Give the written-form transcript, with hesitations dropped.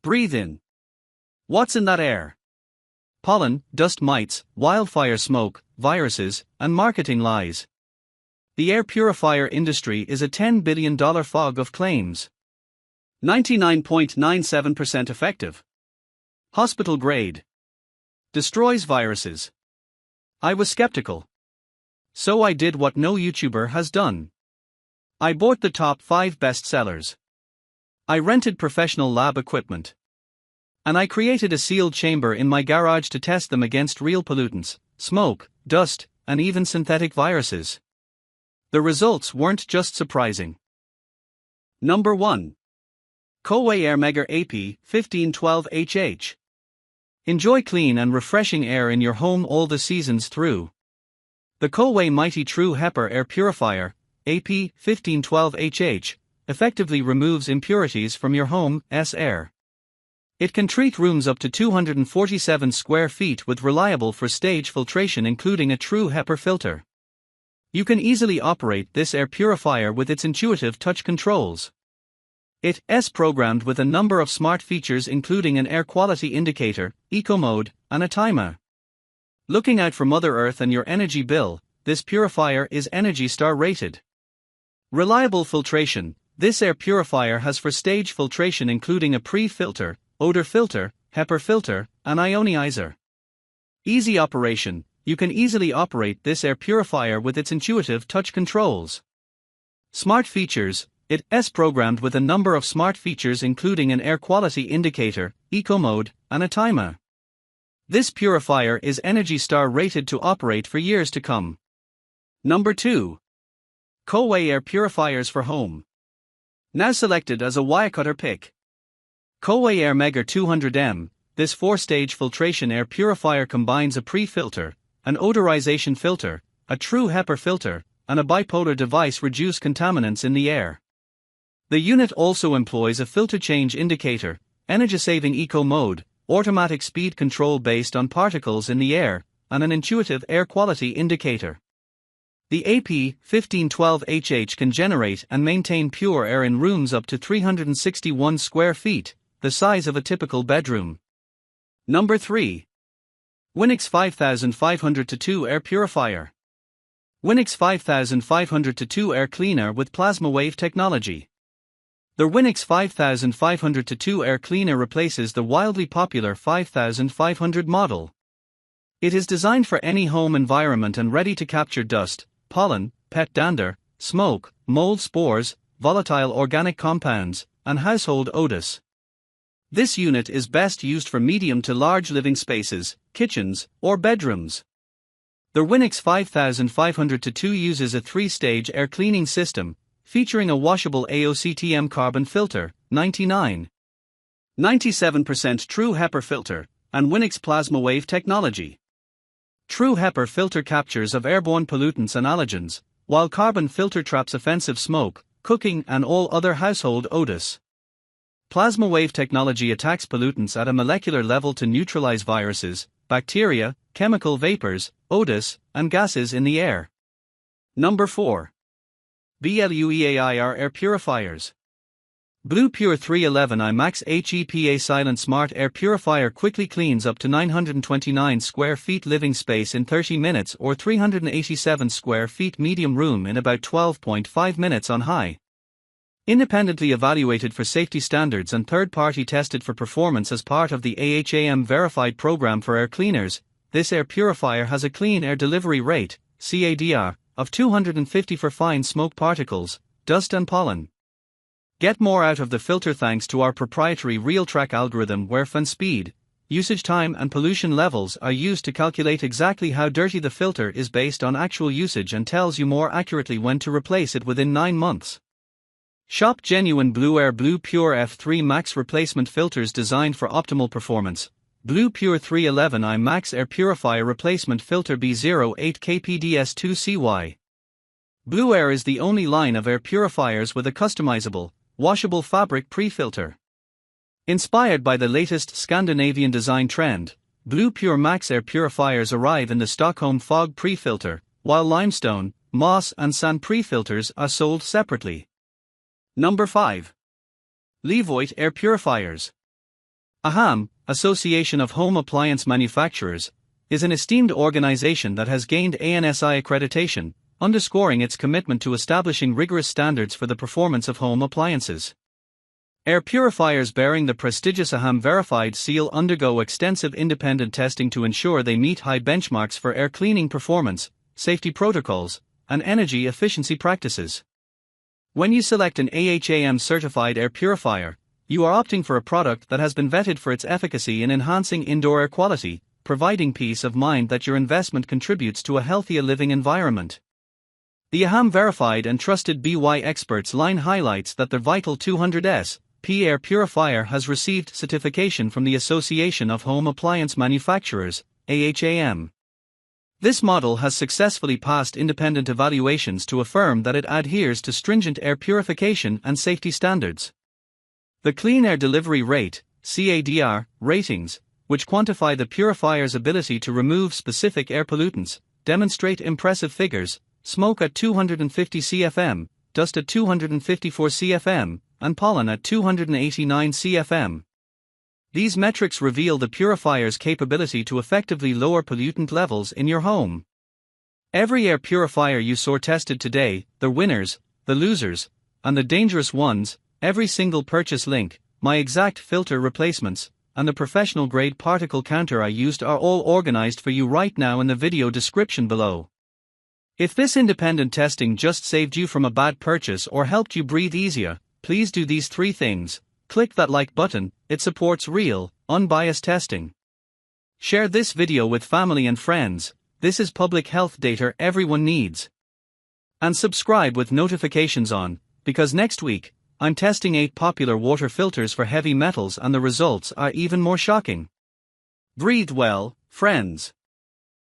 Breathe in. What's in that air? Pollen, dust mites, wildfire smoke, viruses, and marketing lies. The air purifier industry is a $10 billion fog of claims. 99.97% effective. Hospital grade. Destroys viruses. I was skeptical. So I did what no YouTuber has done. I bought the top 5 bestsellers. I rented professional lab equipment. And I created a sealed chamber in my garage to test them against real pollutants, smoke, dust, and even synthetic viruses. The results weren't just surprising. Number 1. Coway Airmega AP 1512HH. Enjoy clean and refreshing air in your home all the seasons through. The Coway Mighty True HEPA Air Purifier, AP 1512HH, effectively removes impurities from your home's air. It can treat rooms up to 247 square feet with reliable first-stage filtration including a true HEPA filter. You can easily operate this air purifier with its intuitive touch controls. It's programmed with a number of smart features including an air quality indicator, eco mode, and a timer. Looking out for Mother Earth and your energy bill, this purifier is Energy Star rated. Reliable filtration. This air purifier has first-stage filtration including a pre-filter, odor filter, HEPA filter, and ionizer. Easy operation. You can easily operate this air purifier with its intuitive touch controls. Smart features. It's programmed with a number of smart features including an air quality indicator, eco mode, and a timer. This purifier is Energy Star rated to operate for years to come. Number 2. Coway Air Purifiers for Home. Now selected as a wirecutter pick. Coway Airmega 200M, this 4-stage filtration air purifier combines a pre-filter, an odorization filter, a true HEPA filter, and a bipolar device to reduce contaminants in the air. The unit also employs a filter change indicator, energy-saving eco mode, automatic speed control based on particles in the air, and an intuitive air quality indicator. The AP 1512HH can generate and maintain pure air in rooms up to 361 square feet, the size of a typical bedroom. Number 3. Winix 5500-2 Air Purifier. Winix 5500-2 Air Cleaner with Plasma Wave technology. The Winix 5500-2 Air Cleaner replaces the wildly popular 5500 model. It is designed for any home environment and ready to capture dust, pollen, pet dander, smoke, mold spores, volatile organic compounds, and household odors. This unit is best used for medium to large living spaces, kitchens, or bedrooms. The Winix 5500-2 uses a 3-stage air cleaning system, featuring a washable AOCTM carbon filter, 97% true HEPA filter, and Winix Plasma Wave technology. True HEPA filter captures of airborne pollutants and allergens, while carbon filter traps offensive smoke, cooking, and all other household odors. Plasma Wave technology attacks pollutants at a molecular level to neutralize viruses, bacteria, chemical vapors, odors, and gases in the air. Number 4. BLUEAIR Air Purifiers. BLUEAIR 311i Max HEPA Silent Smart Air Purifier quickly cleans up to 929 square feet living space in 30 minutes or 387 square feet medium room in about 12.5 minutes on high. Independently evaluated for safety standards and third-party tested for performance as part of the AHAM verified program for air cleaners, this air purifier has a clean air delivery rate, CADR, of 250 for fine smoke particles, dust and pollen. Get more out of the filter thanks to our proprietary RealTrack algorithm where fan speed, usage time and pollution levels are used to calculate exactly how dirty the filter is based on actual usage and tells you more accurately when to replace it within 9 months. Shop genuine BLUEAIR BLUEPURE F3 Max replacement filters designed for optimal performance. BLUEPURE 311i Max Air Purifier Replacement Filter B08KPDS2CY. BLUEAIR is the only line of air purifiers with a customizable, washable fabric pre-filter. Inspired by the latest Scandinavian design trend, BLUEPURE Max Air Purifiers arrive in the Stockholm Fog pre-filter, while limestone, moss and sand pre-filters are sold separately. Number 5. LEVOIT Air Purifiers. AHAM, Association of Home Appliance Manufacturers, is an esteemed organization that has gained ANSI accreditation, underscoring its commitment to establishing rigorous standards for the performance of home appliances. Air purifiers bearing the prestigious AHAM verified seal undergo extensive independent testing to ensure they meet high benchmarks for air cleaning performance, safety protocols, and energy efficiency practices. When you select an AHAM certified air purifier, you are opting for a product that has been vetted for its efficacy in enhancing indoor air quality, providing peace of mind that your investment contributes to a healthier living environment. The AHAM verified and trusted BY Experts line highlights that the Vital 200S P air purifier has received certification from the Association of Home Appliance Manufacturers, AHAM. This model has successfully passed independent evaluations to affirm that it adheres to stringent air purification and safety standards. The Clean Air Delivery Rate (CADR) ratings, which quantify the purifier's ability to remove specific air pollutants, demonstrate impressive figures: smoke at 250 CFM, dust at 254 CFM, and pollen at 289 CFM. These metrics reveal the purifier's capability to effectively lower pollutant levels in your home. Every air purifier you saw tested today, the winners, the losers, and the dangerous ones, every single purchase link, my exact filter replacements, and the professional grade particle counter I used are all organized for you right now in the video description below. If this independent testing just saved you from a bad purchase or helped you breathe easier, please do these 3 things. Click that like button, it supports real, unbiased testing. Share this video with family and friends, this is public health data everyone needs. And subscribe with notifications on, because next week, I'm testing 8 popular water filters for heavy metals and the results are even more shocking. Breathe well, friends.